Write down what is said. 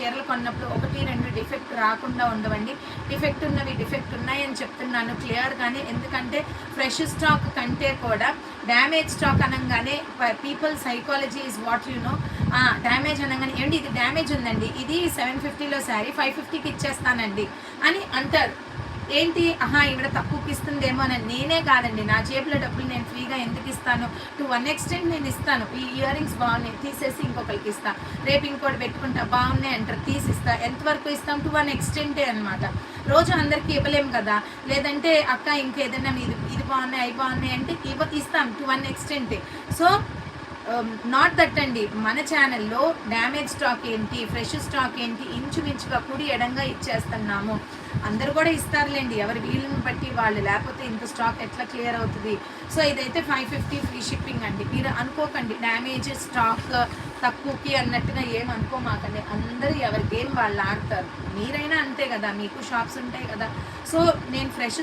చీరలు కొన్నప్పుడు 1-2 డిఫెక్ట్ రాకుండా ఉండవండి. డిఫెక్ట్ ఉన్నవి డిఫెక్ట్ ఉన్నాయని చెప్తున్నాను క్లియర్గానే. ఎందుకంటే ఫ్రెష్ స్టాక్ కంటే కూడా డ్యామేజ్ స్టాక్ అనగానే people psychology is what you know. Damage అనగానే ఏంటి ఇది డ్యామేజ్ ఉందండి, ఇది 750లో శారీ 550కి ఇచ్చేస్తానండి అని అంటారు. ఏంటి ఈవిడ తక్కువకి ఇస్తుందేమో అని. నేనే కాదండి, నా జేబులో డబ్బులు నేను ఫ్రీగా ఎందుకు ఇస్తాను? టు వన్ ఎక్స్టెంట్ నేను ఇస్తాను. ఈ ఇయర్ రింగ్స్ బాగున్నాయి తీసేసి ఇంకొకరికి ఇస్తా, రేపు ఇంకోటి పెట్టుకుంటా బాగున్నాయి అంటారు తీసిస్తా. ఎంతవరకు ఇస్తాం? టు వన్ ఎక్స్టెంటే అనమాట. రోజు అందరికీ ఇవ్వలేము కదా. లేదంటే అక్క ఇంకేదైనా ఇది బాగున్నాయి అవి బాగున్నాయి అంటే ఇస్తాం టు వన్ ఎక్స్టెంటే. సో నాట్ దట్ అండి, మన ఛానల్లో డ్యామేజ్ స్టాక్ ఏంటి ఫ్రెష్ స్టాక్ ఏంటి ఇంచుమించుగా కుడి ఎడంగా ఇచ్చేస్తున్నాము. అందరూ కూడా ఇస్తారులేండి ఎవరి వీలుని బట్టి వాళ్ళు, లేకపోతే ఇంత స్టాక్ ఎట్లా క్లియర్ అవుతుంది. సో ఇదైతే 550 ఫ్రీ షిప్పింగ్ అండి. మీరు అనుకోకండి డ్యామేజ్ స్టాక్ తక్కువకి అన్నట్టుగా ఏం అనుకోమాకండి. అందరూ ఎవరి గేమ్ వాళ్ళు ఆడతారు. మీరైనా అంతే కదా, మీకు షాప్స్ ఉంటాయి కదా. సో నేను ఫ్రెష్